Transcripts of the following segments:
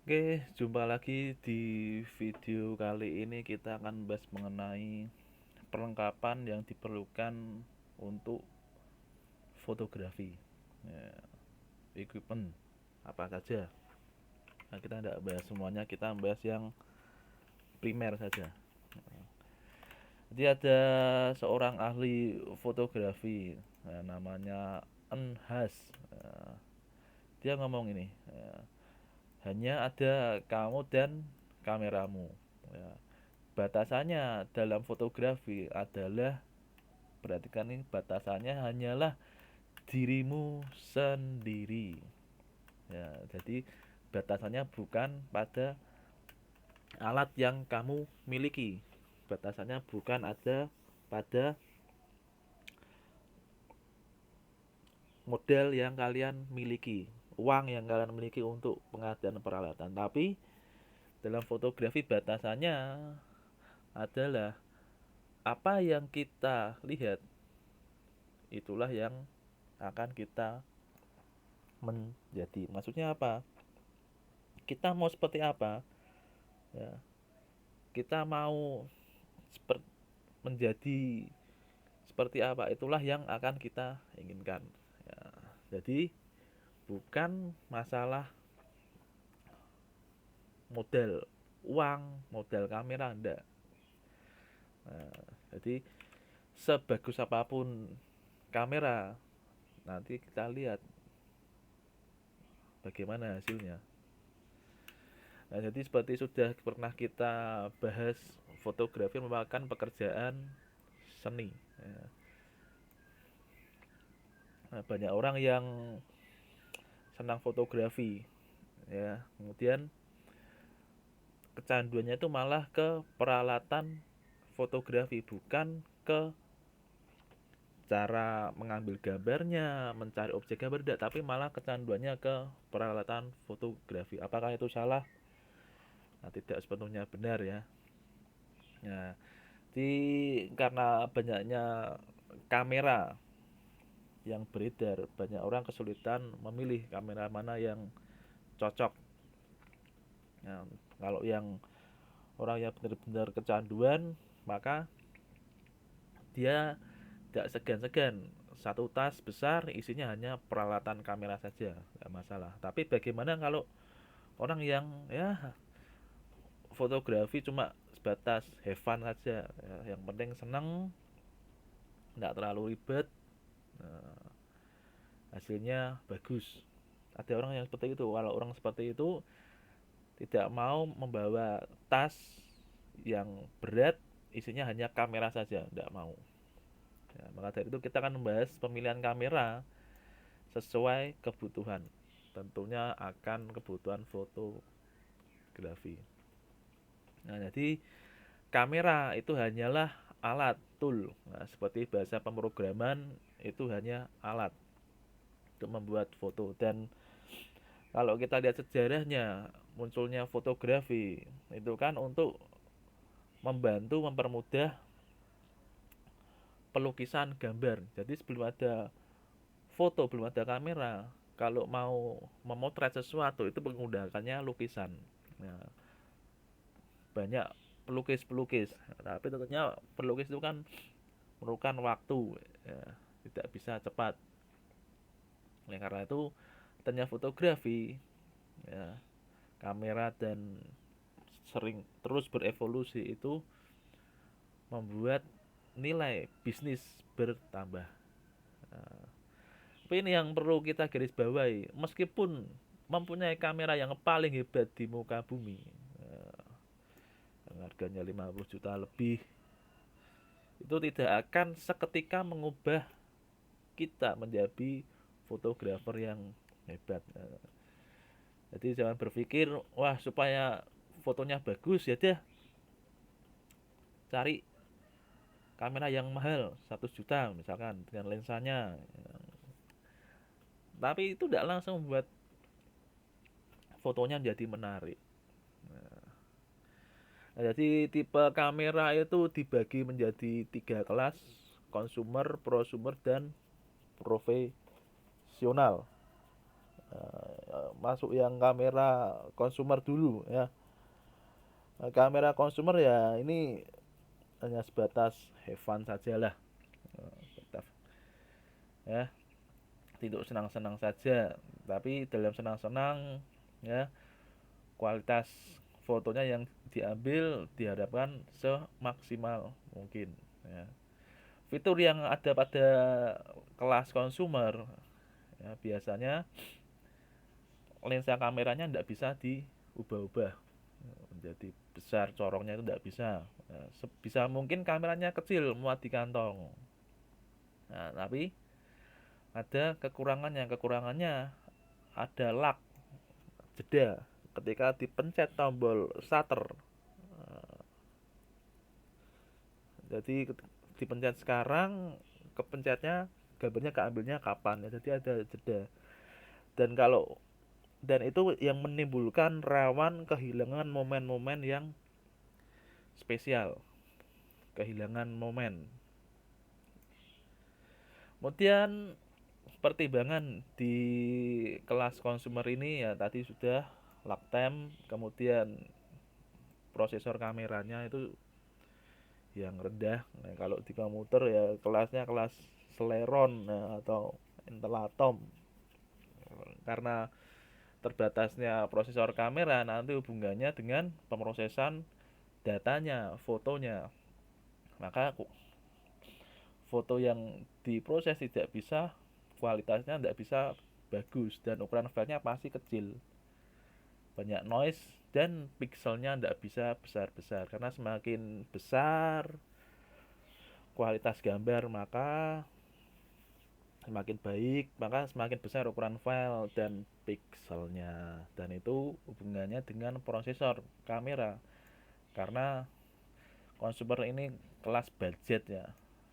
Oke, jumpa lagi di video kali ini kita akan bahas mengenai perlengkapan yang diperlukan untuk fotografi. Ya, equipment apa saja. Nah, kita tidak bahas semuanya, kita bahas yang primer saja. Jadi ada seorang ahli fotografi, namanya Enhas. Dia ngomong ini, hanya ada kamu dan kameramu. Ya, batasannya dalam fotografi adalah, perhatikan ini, batasannya hanyalah dirimu sendiri. Ya, jadi batasannya bukan pada alat yang kamu miliki. Batasannya bukan ada pada model yang kalian miliki, uang yang kalian miliki untuk pengadaan peralatan. Tapi dalam fotografi batasannya adalah apa yang kita lihat, itulah yang akan kita menjadi. Maksudnya apa? Kita mau seperti apa? Ya, kita mau menjadi seperti apa, itulah yang akan kita inginkan. Ya, jadi bukan masalah model uang, model kamera, enggak. Nah, jadi sebagus apapun kamera, nanti kita lihat bagaimana hasilnya. Nah, jadi seperti sudah pernah kita bahas, fotografi merupakan pekerjaan seni. Ya. Nah, banyak orang yang senang fotografi, ya, kemudian kecanduannya itu malah ke peralatan fotografi, bukan ke cara mengambil gambarnya, mencari objek gambar, tidak, tapi malah kecanduannya ke peralatan fotografi. Apakah itu salah? Nah, tidak sepenuhnya benar, ya. Nah, di karena banyaknya kamera yang beredar, banyak orang kesulitan memilih kamera mana yang cocok. Nah, kalau yang orang yang benar-benar kecanduan, maka dia tidak segan-segan, satu tas besar isinya hanya peralatan kamera saja, tidak masalah. Tapi bagaimana kalau orang yang, ya, fotografi cuma sebatas have fun saja, ya, yang penting senang, tidak terlalu ribet, nah, hasilnya bagus. Ada orang yang seperti itu. Kalau orang seperti itu tidak mau membawa tas yang berat, isinya hanya kamera saja, tidak mau. Ya, maka dari itu kita akan membahas pemilihan kamera sesuai kebutuhan. Tentunya akan kebutuhan fotografi. Nah, jadi kamera itu hanyalah alat, tool. Nah, seperti bahasa pemrograman, itu hanya alat untuk membuat foto. Dan kalau kita lihat sejarahnya, munculnya fotografi itu kan untuk membantu mempermudah pelukisan gambar. Jadi sebelum ada foto, belum ada kamera, kalau mau memotret sesuatu itu menggunakannya lukisan. Nah, banyak pelukis-pelukis, tapi tentunya pelukis itu kan memerlukan waktu, ya, tidak bisa cepat. Oleh karena itu, ternyata fotografi, ya, kamera, dan sering terus berevolusi itu membuat nilai bisnis bertambah. Nah, tapi ini yang perlu kita garis bawahi, meskipun mempunyai kamera yang paling hebat di muka bumi, yang harganya 50 juta lebih, itu tidak akan seketika mengubah kita menjadi fotografer yang hebat. Jadi jangan berpikir, wah, supaya fotonya bagus ya deh cari kamera yang mahal 100 juta misalkan dengan lensanya. Tapi itu tidak langsung membuat fotonya jadi menarik. Nah, jadi tipe kamera itu dibagi menjadi tiga kelas: consumer, prosumer, dan profesional. masuk yang kamera consumer dulu ya. Kamera consumer ya ini hanya sebatas have fun saja lah. Ya, tidak senang-senang saja, tapi dalam senang-senang ya kualitas fotonya yang diambil diharapkan semaksimal mungkin ya. Fitur yang ada pada kelas consumer ya, biasanya lensa kameranya tidak bisa diubah-ubah menjadi besar, corongnya itu tidak bisa ya, sebisa mungkin kameranya kecil muat di kantong. Nah, tapi ada kekurangannya ada lag, jeda ketika dipencet tombol shutter. Jadi dipencet sekarang, kepencetnya gambarnya keambilnya kapan ya, jadi ada jeda. Dan itu yang menimbulkan rawan kehilangan momen-momen yang spesial, kehilangan momen. Kemudian pertimbangan di kelas consumer ini ya tadi sudah lag time, kemudian prosesor kameranya itu yang rendah. Nah, kalau di komputer ya kelasnya kelas Celeron ya, atau Intel Atom. Karena terbatasnya prosesor kamera nanti hubungannya dengan pemrosesan datanya, fotonya. Maka foto yang diproses tidak bisa, kualitasnya tidak bisa bagus dan ukuran filenya pasti kecil, banyak noise dan pixelnya tidak bisa besar-besar, karena semakin besar kualitas gambar maka semakin baik, maka semakin besar ukuran file dan pixelnya, dan itu hubungannya dengan prosesor kamera karena consumer ini kelas budget ya,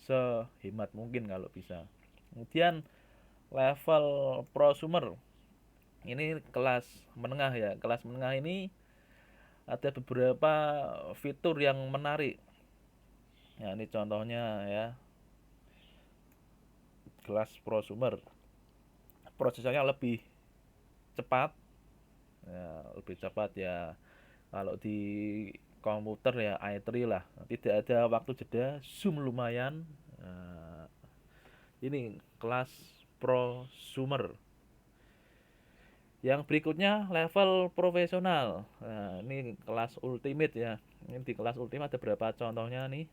sehemat mungkin kalau bisa. Kemudian level prosumer ini kelas menengah ya. Kelas menengah ini ada beberapa fitur yang menarik. Ya, ini contohnya ya. Kelas prosumer. Prosesornya lebih cepat. Ya, lebih cepat ya. Kalau di komputer ya i3 lah. Tidak ada waktu jeda, zoom lumayan. Nah, ini kelas prosumer. Yang berikutnya level profesional. Nah, ini kelas ultimate ya. Ini di kelas ultimate ada beberapa contohnya nih.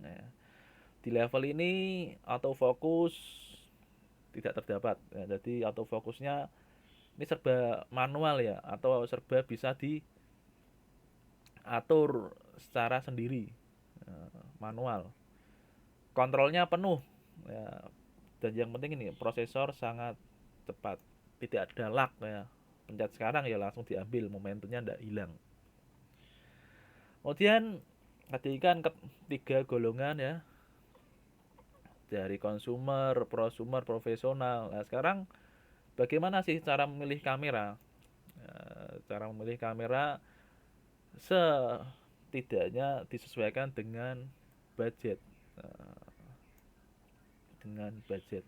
Nah, di level ini autofocus tidak terdapat. Ya, jadi autofocusnya ini serba manual ya, atau serba bisa diatur secara sendiri, manual. Kontrolnya penuh. Ya, dan yang penting ini prosesor sangat cepat, tidak ada lag ya. Pencet sekarang ya langsung diambil, momentumnya tidak hilang. Kemudian tadi kan ketiga golongan ya, dari consumer, prosumer, profesional. Nah sekarang bagaimana sih cara memilih kamera? Cara memilih kamera setidaknya disesuaikan dengan budget. Dengan budget.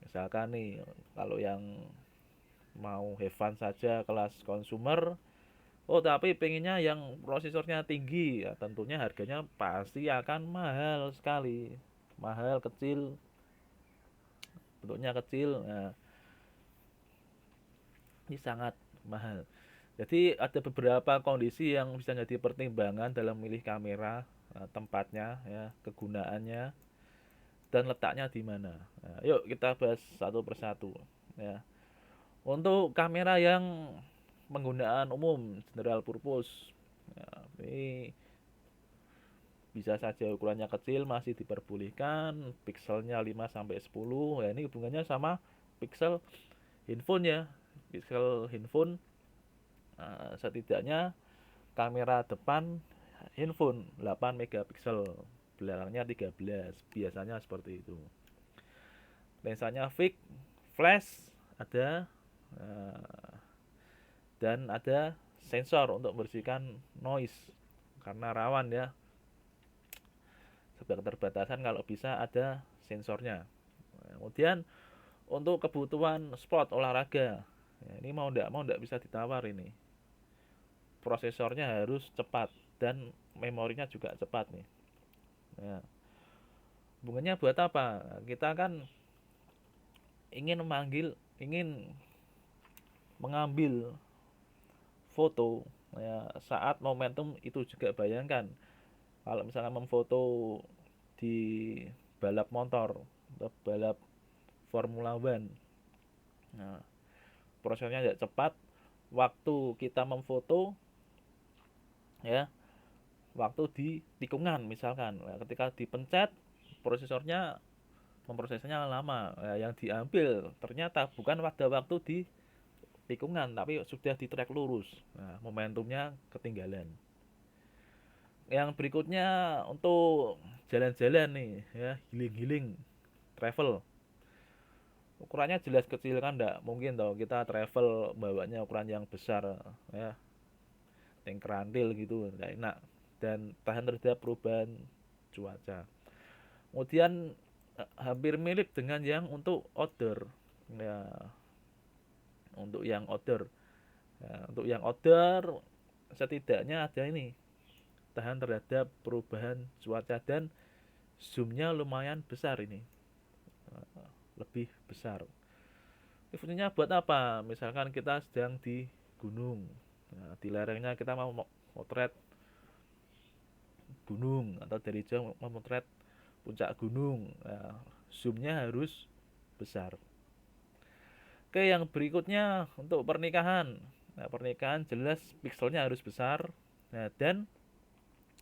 Misalkan nih kalau yang mau have fun saja kelas consumer, oh tapi pengennya yang prosesornya tinggi ya, tentunya harganya pasti akan mahal sekali, mahal kecil, bentuknya kecil. Nah, ini sangat mahal. Jadi ada beberapa kondisi yang bisa jadi pertimbangan dalam memilih kamera, tempatnya ya, kegunaannya dan letaknya di mana. Nah, yuk kita bahas satu persatu ya. Untuk kamera yang penggunaan umum general purpose ya, ini bisa saja ukurannya kecil masih diperbolehkan, pixelnya 5 sampai 10. Ya ini hubungannya sama pixel handphone ya. Pixel handphone setidaknya kamera depan handphone 8 megapiksel, belakangnya 13, biasanya seperti itu. Lensanya fix, flash ada, dan ada sensor untuk membersihkan noise karena rawan ya, sebuah keterbatasan kalau bisa ada sensornya. Kemudian Untuk kebutuhan sport olahraga, ya, ini mau ndak bisa ditawar ini. Prosesornya harus cepat dan memorinya juga cepat nih. Ya, hubungannya buat apa? Kita kan ingin mengambil foto ya saat momentum itu juga. Bayangkan kalau misalnya memfoto di balap motor atau balap Formula One, nah, prosesnya tidak cepat, waktu kita memfoto ya, waktu di tikungan misalkan, nah, ketika dipencet prosesornya memprosesnya lama, nah, yang diambil ternyata bukan pada waktu di tikungan tapi sudah di trek lurus, nah, momentumnya ketinggalan. Yang berikutnya untuk jalan-jalan nih ya, healing travel, ukurannya jelas kecil kan, enggak mungkin toh kita travel bawanya ukuran yang besar ya, yang kerantil gitu enggak enak dan tahan terhadap perubahan cuaca. Kemudian hampir mirip dengan yang untuk outdoor ya, untuk yang outdoor ya, untuk yang outdoor setidaknya ada ini, tahan terhadap perubahan cuaca dan zoomnya lumayan besar ini. Lebih besar. Ini fungsinya buat apa? Misalkan kita sedang di gunung, nah, di lerengnya kita mau motret gunung atau dari jauh memotret puncak gunung, nah, zoomnya harus besar. Oke, yang berikutnya untuk pernikahan. Nah, pernikahan jelas pikselnya harus besar, nah, dan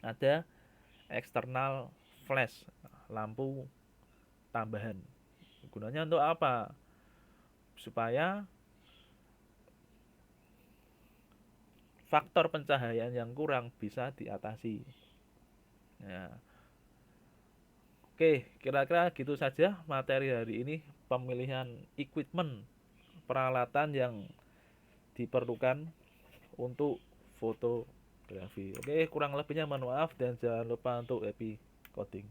ada eksternal flash, lampu tambahan. Gunanya untuk apa? Supaya faktor pencahayaan yang kurang bisa diatasi. Ya. Oke, kira-kira gitu saja materi hari ini, pemilihan equipment, peralatan yang diperlukan untuk fotografi. Oke, kurang lebihnya mohon maaf dan jangan lupa untuk happy coding.